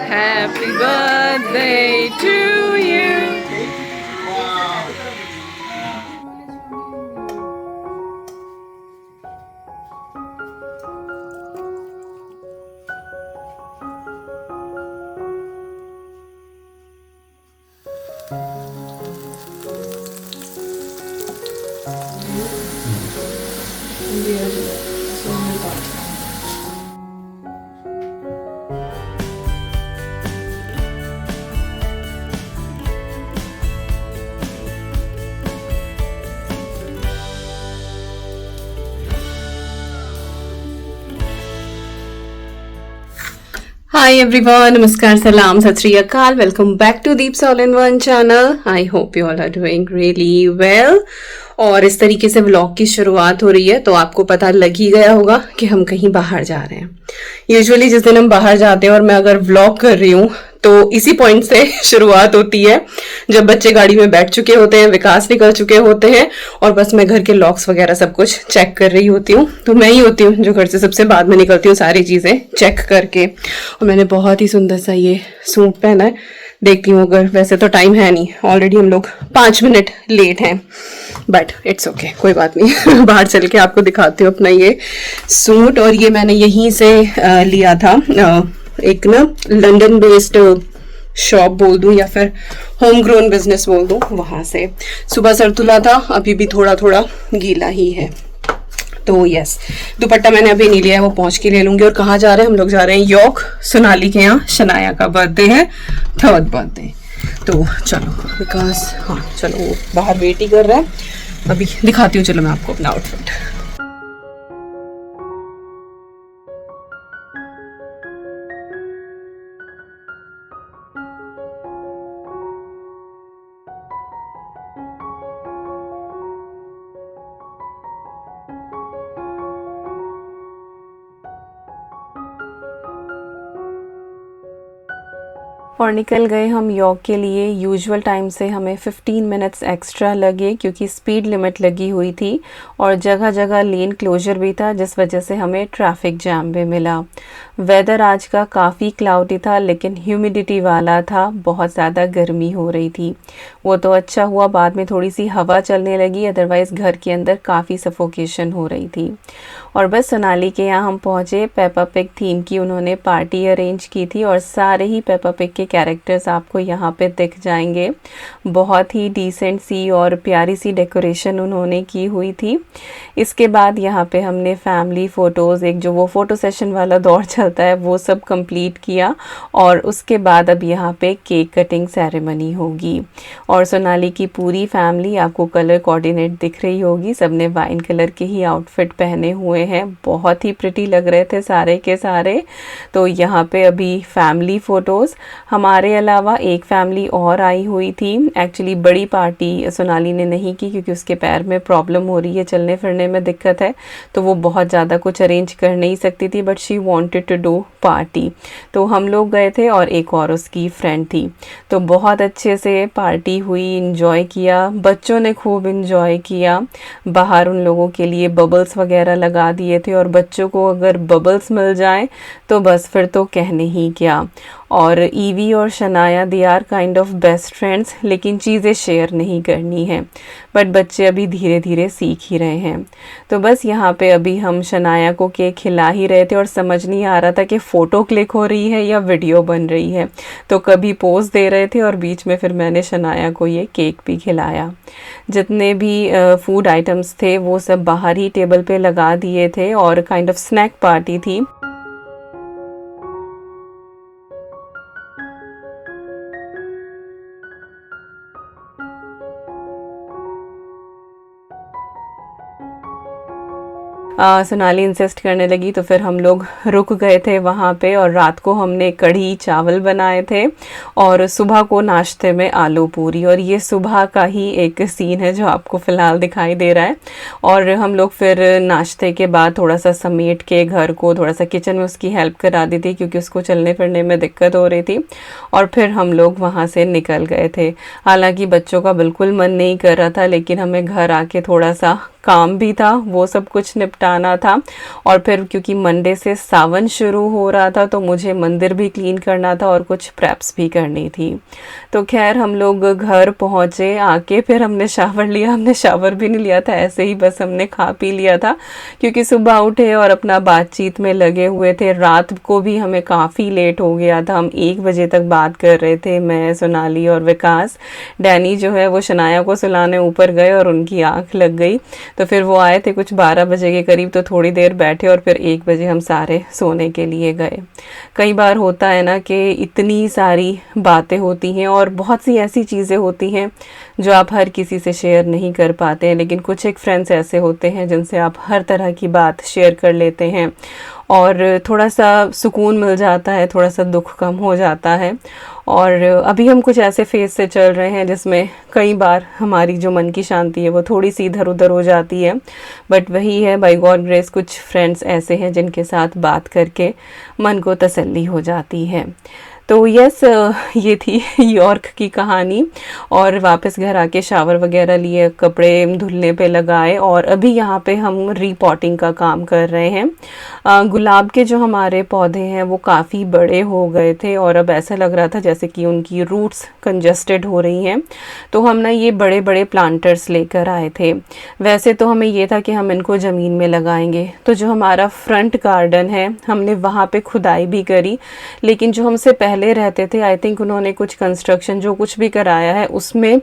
Happy birthday to you. Hi everyone, Namaskar, Salam, Sat Shri Akal. Welcome back to Deep's All-in-One channel. I hope you all are doing really well. और इस तरीके से vlog की शुरुआत हो रही है तो आपको पता लग ही गया होगा कि हम कहीं बाहर जा रहे हैं। यूजुअली जिस दिन हम बाहर जाते हैं और मैं अगर व्लॉग कर रही हूँ तो इसी पॉइंट से शुरुआत होती है जब बच्चे गाड़ी में बैठ चुके होते हैं, विकास निकल चुके होते हैं और बस मैं घर के लॉक्स वगैरह सब कुछ चेक कर रही होती हूँ। तो मैं ही होती हूँ जो घर से सबसे बाद में निकलती हूँ सारी चीजें चेक करके। और मैंने बहुत ही सुंदर सा ये सूट पहना है, देखती हूँ अगर, वैसे तो टाइम है नहीं, ऑलरेडी हम लोग 5 मिनट लेट हैं, बट इट्स ओके, कोई बात नहीं। बाहर चल के आपको दिखाती हूँ अपना ये सूट। और ये मैंने यहीं से लिया था, एक ना लंदन बेस्ड शॉप बोल दूं या फिर होम ग्रोन बिजनेस बोल दूं, वहां से। सुबह सरतुला था, अभी भी थोड़ा थोड़ा गीला ही है। तो यस, दुपट्टा मैंने अभी नहीं लिया है, वो पहुंच के ले लूंगी। और कहाँ जा रहे हैं हम लोग? जा रहे हैं यॉर्क, सोनाली के यहाँ। शनाया का बर्थडे है, 3rd बर्थडे। तो चलो विकास, हाँ चलो, वो बाहर वेट ही कर रहा है। अभी दिखाती हूँ, चलो मैं आपको अपना आउटफिट। और निकल गए हम यॉर्क के लिए। यूजुअल टाइम से हमें 15 मिनट्स एक्स्ट्रा लगे क्योंकि स्पीड लिमिट लगी हुई थी और जगह जगह लेन क्लोजर भी था, जिस वजह से हमें ट्रैफिक जैम भी मिला। वेदर आज का काफ़ी क्लाउडी था लेकिन ह्यूमिडिटी वाला था, बहुत ज़्यादा गर्मी हो रही थी। वो तो अच्छा हुआ बाद में थोड़ी सी हवा चलने लगी, अदरवाइज़ घर के अंदर काफ़ी सफोकेशन हो रही थी। और बस सोनाली के यहाँ हम पहुँचे। पेपा पिग थीम की उन्होंने पार्टी अरेंज की थी और सारे ही पेपा पिग के कैरेक्टर्स आपको यहाँ पे दिख जाएंगे। बहुत ही डिसेंट सी और प्यारी सी डेकोरेशन उन्होंने की हुई थी। इसके बाद यहाँ पे हमने फैमिली फ़ोटोज़, एक जो वो फ़ोटो सेशन वाला दौर चलता है, वो सब कंप्लीट किया। और उसके बाद अब यहाँ पे केक कटिंग सेरेमनी होगी। और सोनाली की पूरी फैमिली आपको कलर कोऑर्डिनेट दिख रही होगी, सबने वाइन कलर के ही आउटफिट पहने हुए हैं, बहुत ही प्रिटी लग रहे थे सारे के सारे। तो यहाँ पे अभी फैमिली फ़ोटोज़, हमारे अलावा एक फैमिली और आई हुई थी। एक्चुअली बड़ी पार्टी सोनाली ने नहीं की क्योंकि उसके पैर में प्रॉब्लम हो रही है, चलने फिरने में दिक्कत है, तो वो बहुत ज़्यादा कुछ अरेंज कर नहीं सकती थी, but she wanted to do party. तो हम लोग गए थे और एक और उसकी फ्रेंड थी। तो बहुत अच्छे से पार्टी हुई, इंजॉय किया, बच्चों ने खूब इंजॉय किया। बाहर उन लोगों के लिए बबल्स वगैरह लगा दिए थे और बच्चों को अगर बबल्स मिल जाए तो बस फिर तो कहने ही क्या। और ईवी और Shanaya they are kind of best friends, लेकिन चीज़ें शेयर नहीं करनी है, बट बच्चे अभी धीरे धीरे सीख ही रहे हैं। तो बस यहाँ पे अभी हम शनाया को केक खिला ही रहे थे और समझ नहीं आ रहा था कि फ़ोटो क्लिक हो रही है या वीडियो बन रही है। तो कभी पोज दे रहे थे और बीच में फिर मैंने शनाया को ये केक भी खिलाया। जितने भी फूड आइटम्स थे वो सब बाहर ही टेबल पे लगा दिए थे और काइंड ऑफ स्नैक पार्टी थी। सोनाली इंसिस्ट करने लगी तो फिर हम लोग रुक गए थे वहाँ पे। और रात को हमने कढ़ी चावल बनाए थे और सुबह को नाश्ते में आलू पूरी। और ये सुबह का ही एक सीन है जो आपको फ़िलहाल दिखाई दे रहा है। और हम लोग फिर नाश्ते के बाद थोड़ा सा समेट के घर को, थोड़ा सा किचन में उसकी हेल्प करा दी थी क्योंकि उसको चलने फिरने में दिक्कत हो रही थी। और फिर हम लोग वहाँ से निकल गए थे। हालांकि बच्चों का बिल्कुल मन नहीं कर रहा था, लेकिन हमें घर आके थोड़ा सा काम भी था, वो सब कुछ निपटा निपटाना था। और फिर क्योंकि मंडे से सावन शुरू हो रहा था तो मुझे मंदिर भी क्लीन करना था और कुछ प्रेप्स भी करनी थी। तो खैर हम लोग घर पहुँचे, आके फिर हमने शावर लिया। हमने शावर भी नहीं लिया था, ऐसे ही बस हमने खा पी लिया था क्योंकि सुबह उठे और अपना बातचीत में लगे हुए थे। रात को भी हमें काफ़ी लेट हो गया था, हम 1 बजे तक बात कर रहे थे, मैं, सोनाली और विकास। डैनी जो है वो शनाया को सुलाने ऊपर गए और उनकी आँख लग गई, तो फिर वो आए थे कुछ 12 बजे के करीब, तो थोड़ी देर बैठे और फिर 1 बजे हम सारे सोने के लिए गए। कई बार होता है ना कि इतनी सारी बातें होती हैं और बहुत सी ऐसी चीज़ें होती हैं जो आप हर किसी से शेयर नहीं कर पाते हैं, लेकिन कुछ एक फ्रेंड्स ऐसे होते हैं जिनसे आप हर तरह की बात शेयर कर लेते हैं और थोड़ा सा सुकून मिल जाता है, थोड़ा सा दुख कम हो जाता है। और अभी हम कुछ ऐसे फेज से चल रहे हैं जिसमें कई बार हमारी जो मन की शांति है वो थोड़ी सी इधर उधर हो जाती है, बट वही है, बाय गॉड ग्रेस कुछ फ्रेंड्स ऐसे हैं जिनके साथ बात करके मन को तसल्ली हो जाती है। तो यस, ये थी यॉर्क की कहानी। और वापस घर आके शावर वगैरह लिए, कपड़े धुलने पे लगाए और अभी यहाँ पे हम रीपॉटिंग का काम कर रहे हैं। गुलाब के जो हमारे पौधे हैं वो काफ़ी बड़े हो गए थे और अब ऐसा लग रहा था जैसे कि उनकी रूट्स कंजस्टेड हो रही हैं, तो हम ना ये बड़े बड़े प्लांटर्स लेकर आए थे। वैसे तो हमें ये था कि हम इनको ज़मीन में लगाएंगे, तो जो हमारा फ्रंट गार्डन है हमने वहाँ पे खुदाई भी करी, लेकिन जो हमसे पहले रहते थे आई थिंक उन्होंने कुछ कंस्ट्रक्शन जो कुछ भी कराया है उसमें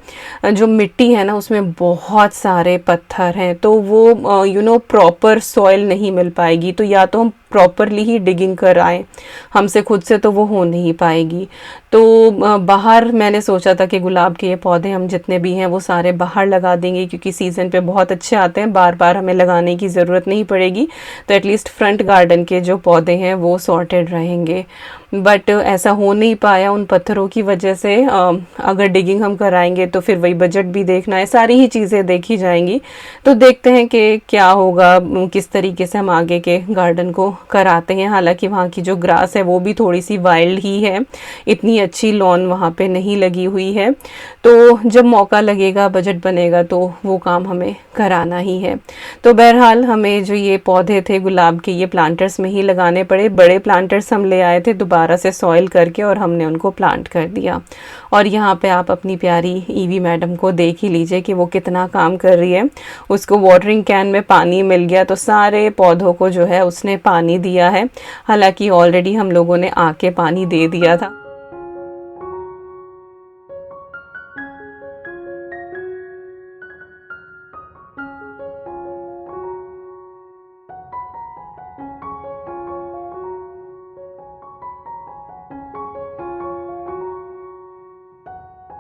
जो मिट्टी है ना उसमें बहुत सारे पत्थर हैं, तो वो प्रॉपर सॉइल नहीं मिल पाएगी। तो या तो हम प्रॉपरली ही डिगिंग कर आए, हमसे खुद से तो वो हो नहीं पाएगी। तो बाहर मैंने सोचा था कि गुलाब के ये पौधे हम जितने भी हैं वो सारे बाहर लगा देंगे क्योंकि सीज़न पे बहुत अच्छे आते हैं, बार बार हमें लगाने की ज़रूरत नहीं पड़ेगी, तो एटलीस्ट फ्रंट गार्डन के जो पौधे हैं वो सॉर्टेड रहेंगे। बट ऐसा हो नहीं पाया उन पत्थरों की वजह से। अगर डिगिंग हम कराएंगे तो फिर वही बजट भी देखना है, सारी ही चीज़ें देखी जाएंगी। तो देखते हैं कि क्या होगा, किस तरीके से हम आगे के गार्डन को कराते हैं। हालांकि वहाँ की जो ग्रास है वो भी थोड़ी सी वाइल्ड ही है, इतनी अच्छी लॉन वहाँ पे नहीं लगी हुई है। तो जब मौका लगेगा, बजट बनेगा तो वो काम हमें कराना ही है। तो बहरहाल हमें जो ये पौधे थे गुलाब के ये प्लांटर्स में ही लगाने पड़े। बड़े प्लांटर्स हम ले आए थे दोबारा से सॉइल करके और हमने उनको प्लांट कर दिया। और यहाँ पे आप अपनी प्यारी ईवी मैडम को देख ही लीजिए कि वो कितना काम कर रही है। उसको वाटरिंग कैन में पानी मिल गया तो सारे पौधों को जो है उसने पानी दिया है, हालांकि ऑलरेडी हम लोगों ने आके पानी दे दिया था।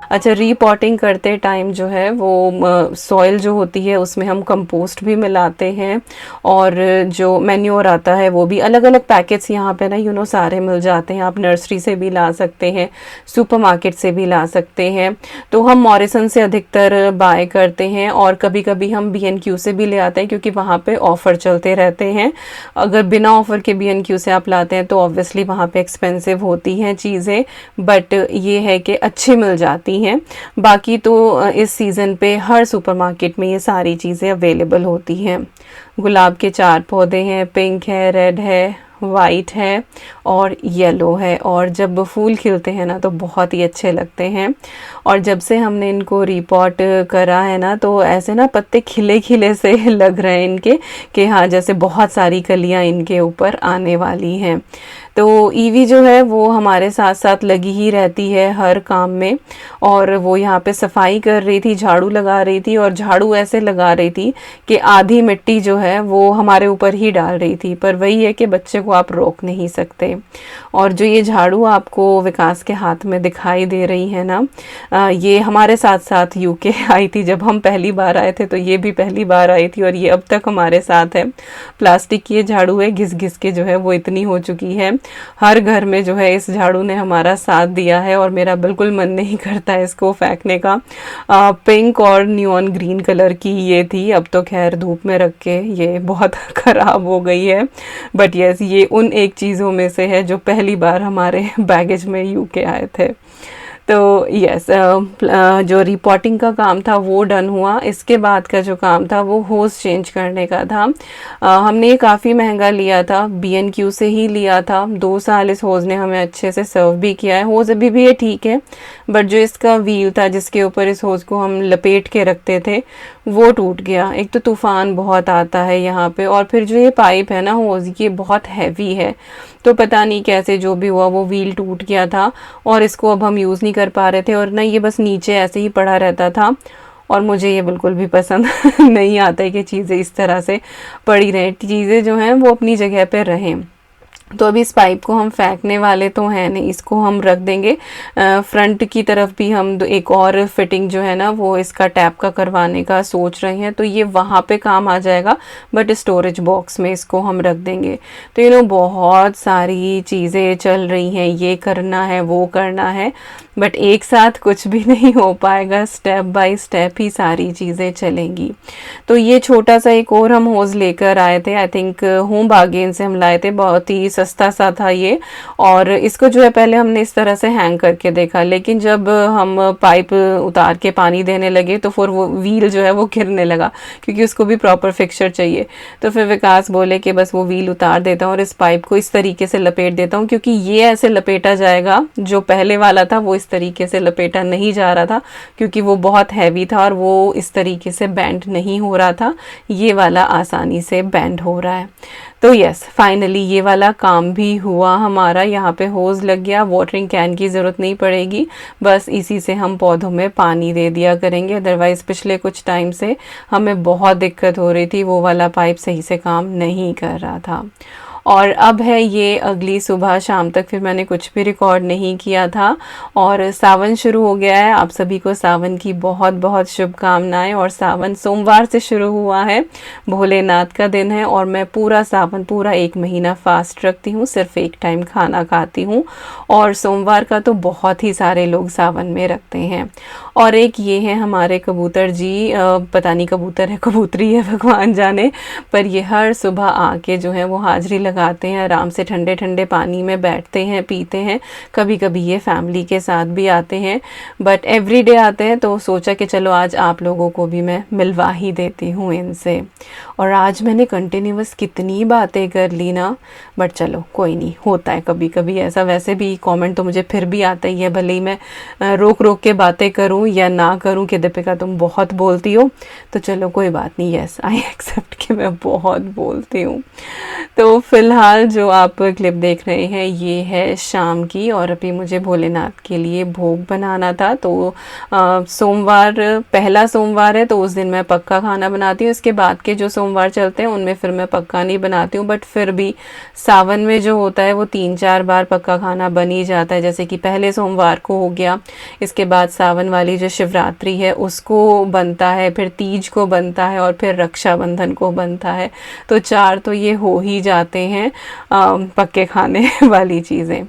अच्छा, रीपॉटिंग करते टाइम जो है वो सॉइल जो होती है उसमें हम कंपोस्ट भी मिलाते हैं और जो मैन्योर आता है वो भी। अलग अलग पैकेट्स यहाँ पे ना सारे मिल जाते हैं, आप नर्सरी से भी ला सकते हैं, सुपरमार्केट से भी ला सकते हैं। तो हम मॉरिसन से अधिकतर बाय करते हैं और कभी कभी हम B&Q से भी ले आते हैं क्योंकि वहाँ पे ऑफ़र चलते रहते हैं। अगर बिना ऑफ़र के B&Q से आप लाते हैं तो ऑब्वियसली वहाँ पे एक्सपेंसिव होती हैं चीज़ें, बट ये है कि अच्छी मिल जाती हैं। बाकी तो इस सीज़न पे हर सुपरमार्केट में ये सारी चीज़ें अवेलेबल होती हैं। गुलाब के 4 पौधे हैं, पिंक है, रेड है, वाइट है और येलो है, और जब फूल खिलते हैं ना तो बहुत ही अच्छे लगते हैं। और जब से हमने इनको रीपॉट करा है ना तो ऐसे ना पत्ते खिले खिले से लग रहे हैं इनके कि हाँ जैसे बहुत सारी कलियां इनके ऊपर आने वाली हैं। तो ईवी जो है वो हमारे साथ साथ लगी ही रहती है हर काम में, और वो यहाँ पे सफाई कर रही थी, झाड़ू लगा रही थी, और झाड़ू ऐसे लगा रही थी कि आधी मिट्टी जो है वो हमारे ऊपर ही डाल रही थी। पर वही है कि बच्चे को आप रोक नहीं सकते। और जो ये झाड़ू आपको विकास के हाथ में दिखाई दे रही है ना, ये हमारे साथ साथ यूके आई थी। जब हम पहली बार आए थे तो ये भी पहली बार आई थी और ये अब तक हमारे साथ है। प्लास्टिक की ये झाड़ू है, घिस घिस के जो है वो इतनी हो चुकी है। हर घर में जो है इस झाड़ू ने हमारा साथ दिया है और मेरा बिल्कुल मन नहीं करता है इसको फेंकने का। पिंक और नियॉन ग्रीन कलर की ये थी, अब तो खैर धूप में रख के ये बहुत ख़राब हो गई है। बट यस, ये उन एक चीज़ों में से है जो पहली बार हमारे बैगेज में यूके आए थे। तो यस, जो रिपोर्टिंग का काम था वो डन हुआ। इसके बाद का जो काम था वो होज़ चेंज करने का था। हमने ये काफ़ी महंगा लिया था, B&Q से ही लिया था। 2 साल इस होज़ ने हमें अच्छे से सर्व भी किया है। होज़ अभी भी ये ठीक है, बट जो इसका व्हील था जिसके ऊपर इस होज़ को हम लपेट के रखते थे वो टूट गया। एक तो तूफ़ान बहुत आता है यहाँ पे, और फिर जो ये पाइप है ना होज़, ये बहुत हैवी है। तो पता नहीं कैसे जो भी हुआ वो व्हील टूट गया था, और इसको अब हम यूज़ नहीं कर पा रहे थे, और ना ये बस नीचे ऐसे ही पड़ा रहता था। और मुझे ये बिल्कुल भी पसंद नहीं आता है कि चीज़ें इस तरह से पड़ी रहें, चीज़ें जो हैं वो अपनी जगह पे रहें। तो अभी इस पाइप को हम फेंकने वाले तो हैं नहीं, इसको हम रख देंगे। फ्रंट की तरफ भी हम एक और फिटिंग जो है ना वो इसका टैप का करवाने का सोच रहे हैं, तो ये वहाँ पे काम आ जाएगा, बट स्टोरेज बॉक्स में इसको हम रख देंगे। तो बहुत सारी चीज़ें चल रही हैं, ये करना है वो करना है, बट एक साथ कुछ भी नहीं हो पाएगा, स्टेप बाय स्टेप ही सारी चीज़ें चलेंगी। तो ये छोटा सा एक और हम होज़ लेकर आए थे, आई थिंक होम बार्गेन से हम लाए थे, बहुत ही सस्ता सा था ये। और इसको जो है पहले हमने इस तरह से हैंग करके देखा, लेकिन जब हम पाइप उतार के पानी देने लगे तो फिर वो व्हील जो है वो गिरने लगा, क्योंकि उसको भी प्रॉपर फिक्सचर चाहिए। तो फिर विकास बोले कि बस वो व्हील उतार देता हूँ और इस पाइप को इस तरीके से लपेट देता हूँ, क्योंकि ये ऐसे लपेटा जाएगा, जो पहले वाला था वो इस तरीके से लपेटा नहीं जा रहा था, क्योंकि वो बहुत हैवी था और वो इस तरीके से बेंड नहीं हो रहा था। ये वाला आसानी से बेंड हो रहा है। तो यस, फाइनली ये वाला काम भी हुआ हमारा। यहाँ पे होज़ लग गया, वाटरिंग कैन की ज़रूरत नहीं पड़ेगी, बस इसी से हम पौधों में पानी दे दिया करेंगे। अदरवाइज़ पिछले कुछ टाइम से हमें बहुत दिक्कत हो रही थी, वो वाला पाइप सही से काम नहीं कर रहा था। और अब है ये अगली सुबह शाम तक फिर मैंने कुछ भी रिकॉर्ड नहीं किया था, और सावन शुरू हो गया है। आप सभी को सावन की बहुत बहुत शुभकामनाएं। और सावन सोमवार से शुरू हुआ है, भोलेनाथ का दिन है, और मैं पूरा सावन पूरा 1 महीना फास्ट रखती हूँ, सिर्फ एक टाइम खाना खाती हूँ। और सोमवार का तो बहुत ही सारे लोग सावन में रखते हैं। और एक ये है हमारे कबूतर जी, पता नहीं कबूतर है कबूतरी है भगवान जाने, पर ये हर सुबह आके जो है वो हाजिरी लगाते हैं, आराम से ठंडे ठंडे पानी में बैठते हैं, पीते हैं। कभी कभी ये फैमिली के साथ भी आते हैं, बट एवरीडे आते हैं, तो सोचा कि चलो आज आप लोगों को भी मैं मिलवा ही देती हूँ इनसे। और आज मैंने कंटिन्यूअस कितनी बातें कर ली ना, बट चलो कोई नहीं, होता है कभी कभी ऐसा। वैसे भी कमेंट तो मुझे फिर भी आता ही है, भले ही मैं रोक रोक के बातें करूं या ना करूं कि दीपिका तुम बहुत बोलती हो, तो चलो कोई बात नहीं, यस आई एक्सेप्ट कि मैं बहुत बोलती हूँ। तो फिलहाल जो आप क्लिप देख रहे हैं ये है शाम की, और अभी मुझे भोलेनाथ के लिए भोग बनाना था। तो सोमवार पहला सोमवार है, तो उस दिन मैं पक्का खाना बनाती हूँ। इसके बाद के जो सोमवार चलते हैं उनमें फिर मैं पक्का नहीं बनाती हूँ, बट फिर भी सावन में जो होता है वो 3-4 बार पक्का खाना बन ही जाता है। जैसे कि पहले सोमवार को हो गया, इसके बाद सावन वाली जो शिवरात्रि है उसको बनता है, फिर तीज को बनता है, और फिर रक्षाबंधन को बनता है। तो 4 तो ये हो ही जाते हैं पक्के खाने वाली चीज़ें।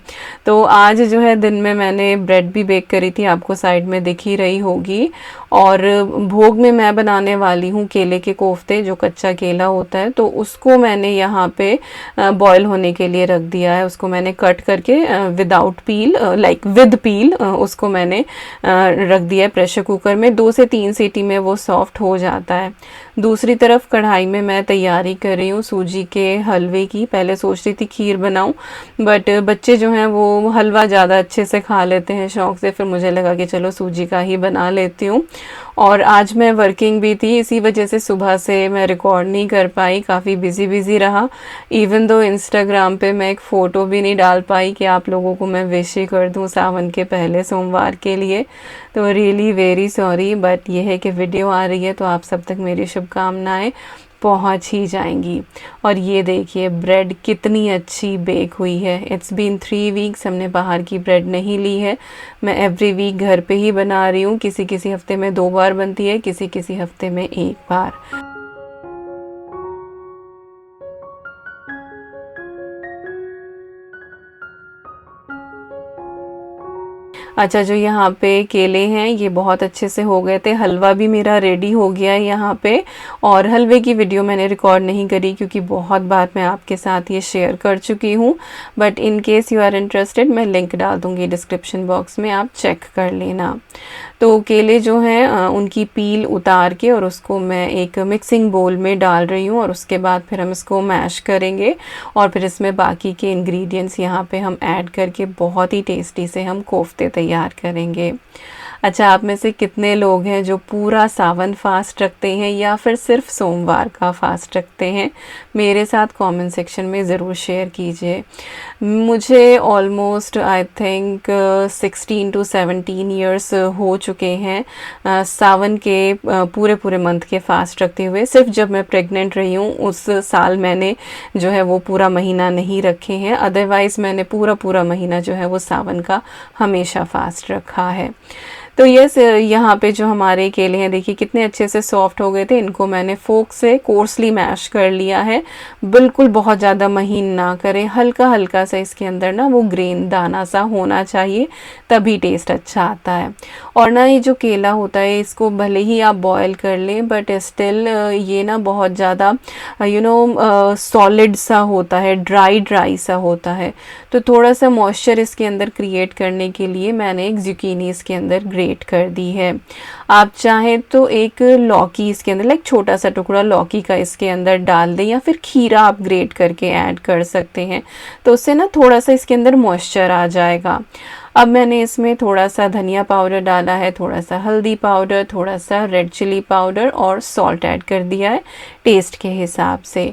तो आज जो है दिन में मैंने ब्रेड भी बेक करी थी, आपको साइड में दिख ही रही होगी। और भोग में मैं बनाने वाली हूँ केले के कोफ्ते, जो कच्चा केला होता है, तो उसको मैंने यहाँ पे बॉईल होने के लिए रख दिया है। उसको मैंने कट करके विदाउट पील, लाइक विद पील, उसको मैंने रख दिया है प्रेशर कुकर में। 2 से 3 सीटी में वो सॉफ्ट हो जाता है। दूसरी तरफ कढ़ाई में मैं तैयारी कर रही हूँ सूजी के हलवे की। पहले सोच रही थी खीर बनाऊँ, बट बच्चे जो हैं वो हलवा ज़्यादा अच्छे से खा लेते हैं शौक़ से, फिर मुझे लगा कि चलो सूजी का ही बना लेती हूँ। और आज मैं वर्किंग भी थी, इसी वजह से सुबह से मैं रिकॉर्ड नहीं कर पाई, काफ़ी बिज़ी रहा। इवन दो इंस्टाग्राम पे मैं एक फ़ोटो भी नहीं डाल पाई कि आप लोगों को मैं विश ही कर दूँ सावन के पहले सोमवार के लिए। तो रियली वेरी सॉरी, बट ये है कि वीडियो आ रही है तो आप सब तक मेरी शुभकामनाएं पहुंच ही जाएंगी। और ये देखिए ब्रेड कितनी अच्छी बेक हुई है। इट्स बीन 3 वीक्स हमने बाहर की ब्रेड नहीं ली है। मैं एवरी वीक घर पे ही बना रही हूँ। किसी किसी हफ्ते में 2 बार बनती है, किसी किसी हफ्ते में 1 बार। अच्छा, जो यहाँ पे केले हैं ये बहुत अच्छे से हो गए थे, हलवा भी मेरा रेडी हो गया है यहाँ पे। और हलवे की वीडियो मैंने रिकॉर्ड नहीं करी क्योंकि बहुत बार मैं आपके साथ ये शेयर कर चुकी हूँ, but in case you are interested मैं लिंक डाल दूँगी डिस्क्रिप्शन बॉक्स में, आप चेक कर लेना। तो केले जो हैं उनकी पील उतार के और उसको मैं एक मिक्सिंग बोल में डाल रही हूँ, और उसके बाद फिर हम इसको मैश करेंगे और फिर इसमें बाकी के इंग्रेडिएंट्स यहाँ पे हम ऐड करके बहुत ही टेस्टी से हम कोफ्ते तैयार करेंगे। अच्छा, आप में से कितने लोग हैं जो पूरा सावन फास्ट रखते हैं या फिर सिर्फ सोमवार का फास्ट रखते हैं? मेरे साथ कमेंट सेक्शन में ज़रूर शेयर कीजिए। मुझे almost I think 16 to 17 years हो चुके हैं सावन के पूरे पूरे मंथ के फास्ट रखते हुए। सिर्फ जब मैं प्रेग्नेंट रही हूँ उस साल मैंने जो है वो पूरा महीना नहीं रखे हैं, अदरवाइज़ मैंने पूरा पूरा महीना जो है वो सावन का हमेशा फास्ट रखा है। तो यस, यहाँ पे जो हमारे केले हैं देखिए कितने अच्छे से सॉफ्ट हो गए थे। इनको मैंने फोक से कोर्सली मैश कर लिया है, बिल्कुल बहुत ज़्यादा महीन ना करें, हल्का हल्का सा इसके अंदर ना वो ग्रेन दाना सा होना चाहिए, तभी टेस्ट अच्छा आता है। और ना ये जो केला होता है इसको भले ही आप बॉयल कर लें बट स्टिल ये ना बहुत ज़्यादा सॉलिड सा होता है, ड्राई सा होता है। तो थोड़ा सा मॉइस्चर इसके अंदर क्रिएट करने के लिए मैंने एक ज़ुकीनी इसके अंदर ग्रेट कर दी है। आप चाहें तो एक लौकी इसके अंदर, लाइक छोटा सा टुकड़ा लौकी का इसके अंदर डाल दें, या फिर खीरा आप ग्रेट करके ऐड कर सकते हैं, तो उससे ना थोड़ा सा इसके अंदर मॉइस्चर आ जाएगा। अब मैंने इसमें थोड़ा सा धनिया पाउडर डाला है, थोड़ा सा हल्दी पाउडर, थोड़ा सा रेड चिली पाउडर और सॉल्ट ऐड कर दिया है टेस्ट के हिसाब से।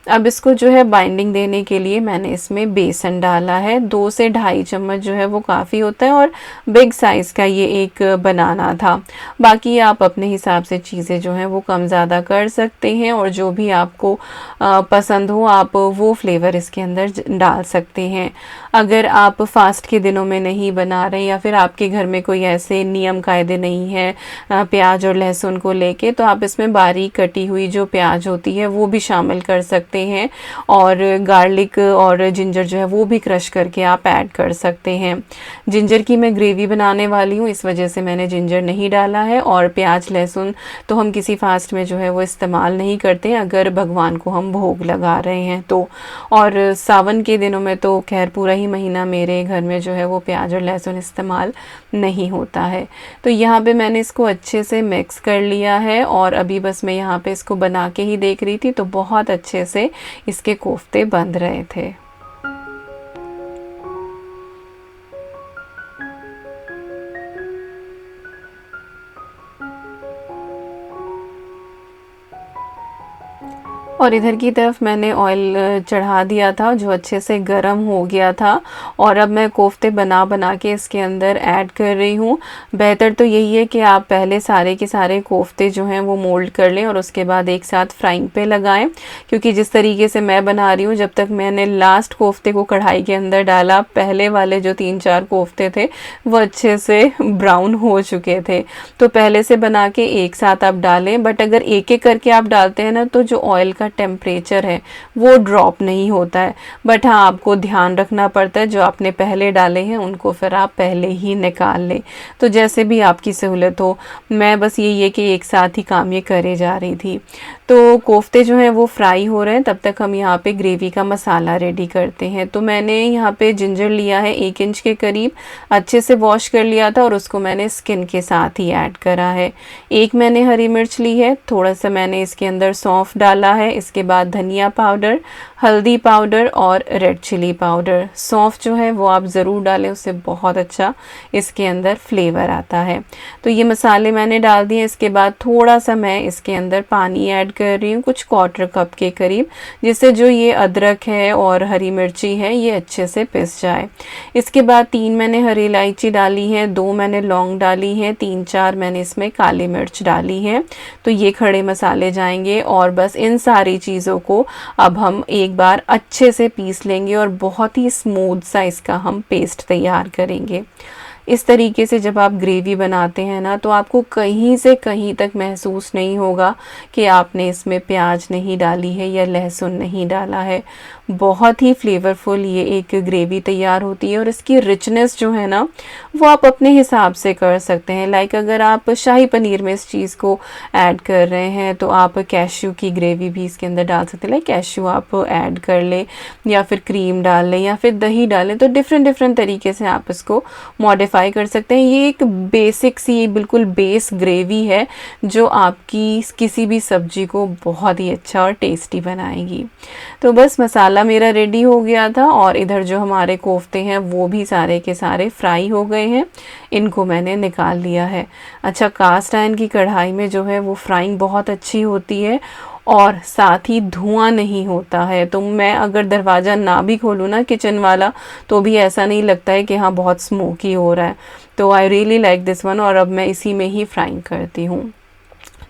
अब इसको जो है बाइंडिंग देने के लिए मैंने इसमें बेसन डाला है, 2 से ढाई चम्मच जो है वो काफ़ी होता है, और बिग साइज़ का ये एक बनाना था। बाकी आप अपने हिसाब से चीज़ें जो हैं वो कम ज़्यादा कर सकते हैं, और जो भी आपको पसंद हो आप वो फ्लेवर इसके अंदर डाल सकते हैं। अगर आप फास्ट के दिनों में नहीं बना रहे या फिर आपके घर में कोई ऐसे नियम कायदे नहीं है प्याज और लहसुन को लेके, तो आप इसमें बारीक कटी हुई जो प्याज होती है वो भी शामिल कर सकते हैं, और गार्लिक और जिंजर जो है वो भी क्रश करके आप ऐड कर सकते हैं। जिंजर की मैं ग्रेवी बनाने वाली हूँ, इस वजह से मैंने जिंजर नहीं डाला है, और प्याज लहसुन तो हम किसी फास्ट में जो है वो इस्तेमाल नहीं करते अगर भगवान को हम भोग लगा रहे हैं तो। और सावन के दिनों में तो खैर पूरा ही महीना मेरे घर में जो है वो प्याज और लहसुन इस्तेमाल नहीं होता है। तो यहाँ पे मैंने इसको अच्छे से मिक्स कर लिया है, और अभी बस मैं यहाँ पे इसको बना के ही देख रही थी, तो बहुत अच्छे से इसके कोफ्ते बन रहे थे। और इधर की तरफ मैंने ऑयल चढ़ा दिया था जो अच्छे से गरम हो गया था, और अब मैं कोफ्ते बना बना के इसके अंदर ऐड कर रही हूँ। बेहतर तो यही है कि आप पहले सारे के सारे कोफ्ते जो हैं वो मोल्ड कर लें और उसके बाद एक साथ फ्राइंग पे लगाएं, क्योंकि जिस तरीके से मैं बना रही हूँ, जब तक मैंने लास्ट कोफ्ते को कढ़ाई के अंदर डाला, पहले वाले जो 3-4 कोफ्ते थे वो अच्छे से ब्राउन हो चुके थे। तो पहले से बना के एक साथ आप डालें, बट अगर एक एक करके आप डालते हैं ना तो जो ऑयल का टेम्परेचर है वो ड्रॉप नहीं होता है। बट हाँ, आपको ध्यान रखना पड़ता है, जो आपने पहले डाले हैं उनको फिर आप पहले ही निकाल लें। तो जैसे भी आपकी सहूलत हो, मैं बस यही है कि एक साथ ही काम ये करे जा रही थी। तो कोफ्ते जो हैं वो फ्राई हो रहे हैं, तब तक हम यहाँ पे ग्रेवी का मसाला रेडी करते हैं। तो मैंने यहाँ पे जिंजर लिया है 1 इंच के करीब, अच्छे से वॉश कर लिया था, और उसको मैंने स्किन के साथ ही ऐड करा है। एक मैंने हरी मिर्च ली है, थोड़ा सा मैंने इसके अंदर सौंफ डाला है, इसके बाद धनिया पाउडर, हल्दी पाउडर और रेड चिली पाउडर। सौंफ जो है वो आप ज़रूर डालें, उससे बहुत अच्छा इसके अंदर फ्लेवर आता है। तो ये मसाले मैंने डाल दिए। इसके बाद थोड़ा सा मैं इसके अंदर पानी ऐड कर रही हूँ, कुछ 1/4 कप के करीब, जिससे जो ये अदरक है और हरी मिर्ची है ये अच्छे से पिस जाए। इसके बाद 3 मैंने हरी इलायची डाली है, 2 मैंने लौंग डाली है, 3-4 मैंने इसमें काली मिर्च डाली है। तो ये खड़े मसाले जाएंगे, और बस इन सारी चीज़ों को अब हम एक बार अच्छे से पीस लेंगे और बहुत ही स्मूथ सा इसका हम पेस्ट तैयार करेंगे। इस तरीके से जब आप ग्रेवी बनाते हैं ना, तो आपको कहीं से कहीं तक महसूस नहीं होगा कि आपने इसमें प्याज नहीं डाली है या लहसुन नहीं डाला है। बहुत ही फ्लेवरफुल ये एक ग्रेवी तैयार होती है और इसकी रिचनेस जो है ना, वो आप अपने हिसाब से कर सकते हैं। लाइक अगर आप शाही पनीर में इस चीज़ को ऐड कर रहे हैं तो आप कैश्यू की ग्रेवी भी इसके अंदर डाल सकते हैं। लाइक कैश्यू आप ऐड कर ले या फिर क्रीम डाल लें या फिर दही डालें, तो डिफरेंट डिफरेंट तरीके से आप इसको मॉडिफाई कर सकते हैं। ये एक बेसिक सी बिल्कुल बेस ग्रेवी है जो आपकी किसी भी सब्जी को बहुत ही अच्छा और टेस्टी बनाएगी। तो बस मसाला मेरा रेडी हो गया था और इधर जो हमारे कोफ्ते हैं वो भी सारे के सारे फ्राई हो गए हैं। इनको मैंने निकाल लिया है। अच्छा, कास्ट आयरन की कढ़ाई में जो है वो फ्राइंग बहुत अच्छी होती है और साथ ही धुआं नहीं होता है। तो मैं अगर दरवाज़ा ना भी खोलूँ ना किचन वाला, तो भी ऐसा नहीं लगता है कि हाँ बहुत स्मोकी हो रहा है। तो I really like this one और अब मैं इसी में ही फ्राइंग करती हूँ।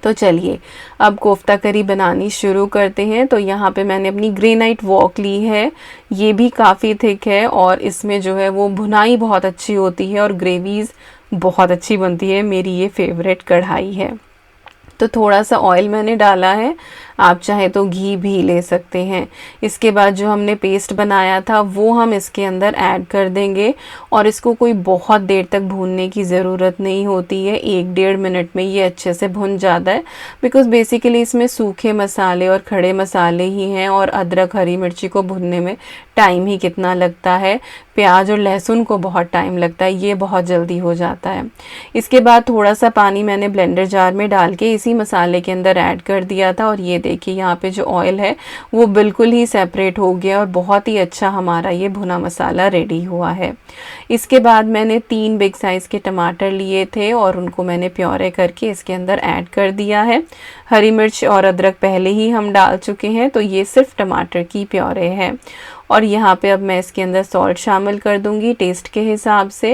तो चलिए अब कोफ्ता करी बनानी शुरू करते हैं। तो यहाँ पे मैंने अपनी ग्रेनाइट वॉक ली है। ये भी काफ़ी थिक है और इसमें जो है वो भुनाई बहुत अच्छी होती है और ग्रेवीज़ बहुत अच्छी बनती है। मेरी ये फेवरेट कढ़ाई है। तो थोड़ा सा ऑयल मैंने डाला है, आप चाहे तो घी भी ले सकते हैं। इसके बाद जो हमने पेस्ट बनाया था वो हम इसके अंदर ऐड कर देंगे और इसको कोई बहुत देर तक भूनने की ज़रूरत नहीं होती है। 1-1.5 मिनट में ये अच्छे से भुन जाता है, बिकॉज़ बेसिकली इसमें सूखे मसाले और खड़े मसाले ही हैं और अदरक हरी मिर्ची को भुनने में टाइम ही कितना लगता है, प्याज और लहसुन को बहुत टाइम लगता है, ये बहुत जल्दी हो जाता है। इसके बाद थोड़ा सा पानी मैंने ब्लेंडर जार में डाल के इसी मसाले के अंदर ऐड कर दिया था और ये देखिए यहाँ पे जो ऑयल है वो बिल्कुल ही सेपरेट हो गया और बहुत ही अच्छा हमारा ये भुना मसाला रेडी हुआ है। इसके बाद मैंने 3 बिग साइज़ के टमाटर लिए थे और उनको मैंने प्योरे करके इसके अंदर ऐड कर दिया है। हरी मिर्च और अदरक पहले ही हम डाल चुके हैं, तो ये सिर्फ टमाटर की प्योरे है। और यहाँ पे अब मैं इसके अंदर सॉल्ट शामिल कर दूँगी टेस्ट के हिसाब से।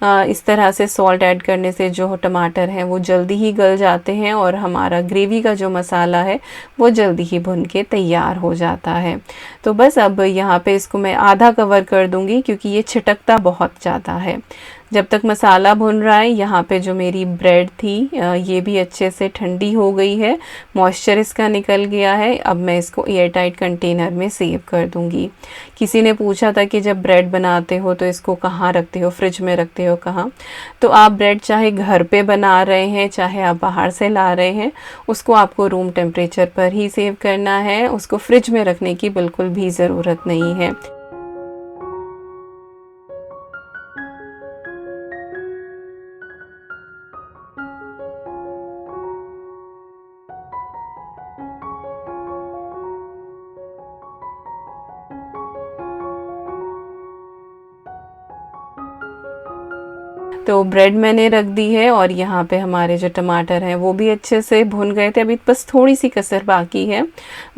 इस तरह से सॉल्ट ऐड करने से जो टमाटर हैं वो जल्दी ही गल जाते हैं और हमारा ग्रेवी का जो मसाला है वो जल्दी ही भुन के तैयार हो जाता है। तो बस अब यहाँ पे इसको मैं आधा कवर कर दूँगी क्योंकि ये छिटकता बहुत ज़्यादा है। जब तक मसाला भुन रहा है, यहाँ पे जो मेरी ब्रेड थी ये भी अच्छे से ठंडी हो गई है, मॉइस्चर इसका निकल गया है। अब मैं इसको एयर टाइट कंटेनर में सेव कर दूँगी। किसी ने पूछा था कि जब ब्रेड बनाते हो तो इसको कहाँ रखते हो, फ्रिज में रखते हो कहाँ? तो आप ब्रेड चाहे घर पे बना रहे हैं चाहे आप बाहर से ला रहे हैं, उसको आपको रूम टेम्परेचर पर ही सेव करना है, उसको फ्रिज में रखने की बिल्कुल भी ज़रूरत नहीं है। तो ब्रेड मैंने रख दी है और यहाँ पे हमारे जो टमाटर हैं वो भी अच्छे से भुन गए थे। अभी बस थोड़ी सी कसर बाकी है,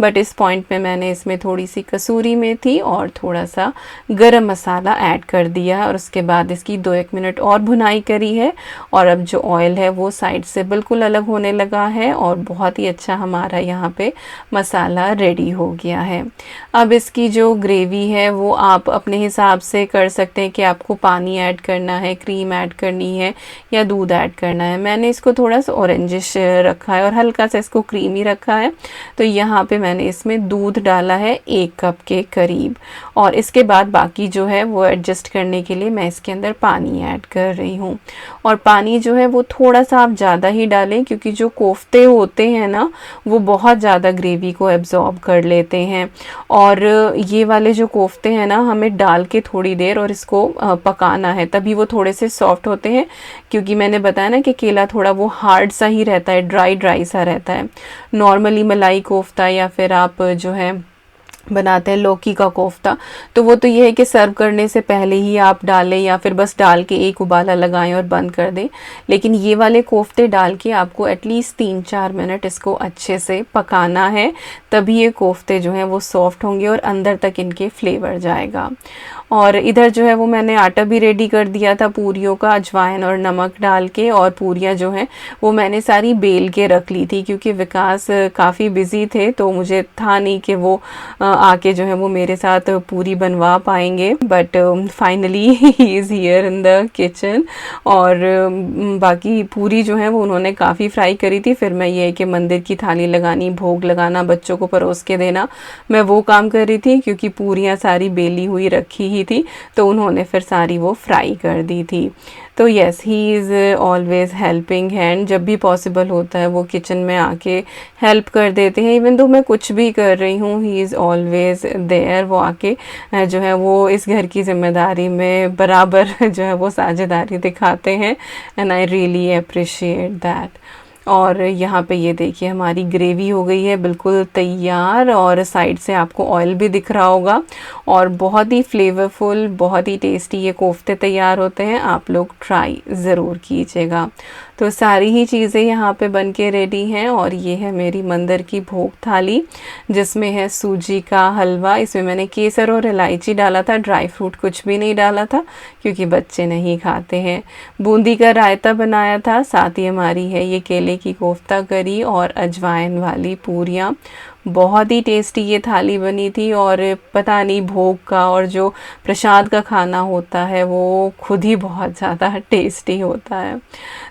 बट इस पॉइंट पे मैंने इसमें थोड़ी सी कसूरी मेथी और थोड़ा सा गरम मसाला ऐड कर दिया है और उसके बाद इसकी 2-1 मिनट और भुनाई करी है। और अब जो ऑयल है वो साइड से बिल्कुल अलग होने लगा है और बहुत ही अच्छा हमारा यहाँ पे मसाला रेडी हो गया है। अब इसकी जो ग्रेवी है वो आप अपने हिसाब से कर सकते हैं कि आपको पानी ऐड करना है, क्रीम ऐड करनी है या दूध ऐड करना है। मैंने इसको थोड़ा सा ऑरेंजिश रखा है और हल्का सा इसको क्रीमी रखा है। तो यहाँ पे मैंने इसमें दूध डाला है 1 कप के करीब और इसके बाद बाकी जो है वो एडजस्ट करने के लिए मैं इसके अंदर पानी ऐड कर रही हूँ। और पानी जो है वो थोड़ा सा आप ज़्यादा ही डालें क्योंकि जो कोफ्ते होते हैं ना वो बहुत ज़्यादा ग्रेवी को एब्जॉर्ब कर लेते हैं। और ये वाले जो कोफ्ते हैं ना हमें डाल के थोड़ी देर और इसको पकाना है, तभी वो थोड़े से सॉफ्ट होते हैं। क्योंकि मैंने बताया ना कि केला थोड़ा वो हार्ड सा ही रहता है, ड्राई ड्राई सा रहता है। नॉर्मली मलाई कोफ्ता या फिर आप जो है बनाते हैं लौकी का कोफ्ता, तो वो तो ये है कि सर्व करने से पहले ही आप डालें या फिर बस डाल के एक उबाला लगाएं और बंद कर दें। लेकिन ये वाले कोफ्ते डाल के आपको एटलीस्ट 3-4 मिनट इसको अच्छे से पकाना है, तभी ये कोफ्ते जो हैं वो सॉफ्ट होंगे और अंदर तक इनके फ्लेवर जाएगा। और इधर जो है वो मैंने आटा भी रेडी कर दिया था पूरियों का, अजवाइन और नमक डाल के। और पूरियाँ जो हैं वो मैंने सारी बेल के रख ली थी, क्योंकि विकास काफ़ी बिज़ी थे तो मुझे था नहीं कि वो आके जो है वो मेरे साथ पूरी बनवा पाएंगे। But finally he is here in the kitchen. और बाकी पूरी जो है वो उन्होंने काफ़ी फ्राई करी थी। फिर मैं ये कि मंदिर की थाली लगानी, भोग लगाना, बच्चों को परोस के देना, मैं वो काम कर रही थी, क्योंकि पूरियाँ सारी बेली हुई रखी ही थी तो उन्होंने फिर सारी वो फ्राई कर दी थी। तो yes, he is always helping hand. जब भी पॉसिबल होता है वो किचन में आके हेल्प कर देते हैं। इवन दो मैं कुछ भी कर रही हूँ, ही इज़ ऑलवेज़ देयर। वो आके जो है वो इस घर की ज़िम्मेदारी में बराबर जो है वो साझेदारी दिखाते हैं, and I really appreciate that. और यहाँ पे ये देखिए हमारी ग्रेवी हो गई है बिल्कुल तैयार, और साइड से आपको ऑयल भी दिख रहा होगा। और बहुत ही फ्लेवरफुल, बहुत ही टेस्टी ये कोफ्ते तैयार होते हैं। आप लोग ट्राई ज़रूर कीजिएगा। तो सारी ही चीज़ें यहाँ पे बन के रेडी हैं। और ये है मेरी मंदिर की भोग थाली, जिसमें है सूजी का हलवा। इसमें मैंने केसर और इलायची डाला था, ड्राई फ्रूट कुछ भी नहीं डाला था क्योंकि बच्चे नहीं खाते हैं। बूंदी का रायता बनाया था, साथ ही हमारी है ये केले की कोफ्ता करी और अजवाइन वाली पूरियाँ। बहुत ही टेस्टी ये थाली बनी थी। और पता नहीं, भोग का और जो प्रसाद का खाना होता है वो खुद ही बहुत ज़्यादा टेस्टी होता है।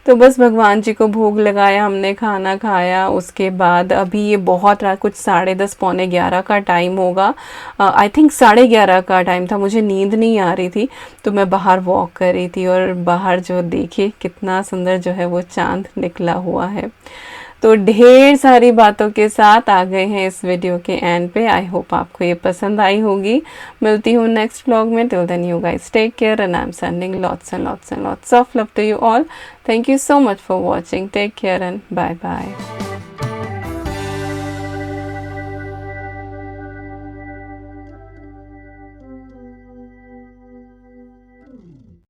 तो बस भगवान जी को भोग लगाया, हमने खाना खाया। उसके बाद अभी ये बहुत रात, कुछ 10:30 पौने 11 का टाइम होगा, आई थिंक 11:30 का टाइम था। मुझे नींद नहीं आ रही थी तो मैं बाहर वॉक कर रही थी, और बाहर जो देखिए कितना सुंदर जो है वो चाँद निकला हुआ है। तो ढेर सारी बातों के साथ आ गए हैं इस वीडियो के एंड पे। आई होप आपको ये पसंद आई होगी। मिलती हूँ नेक्स्ट व्लॉग में। Till then you guys take care, and I am sending lots and lots and lots of love to you all. Thank you so much for watching. Take care and bye bye.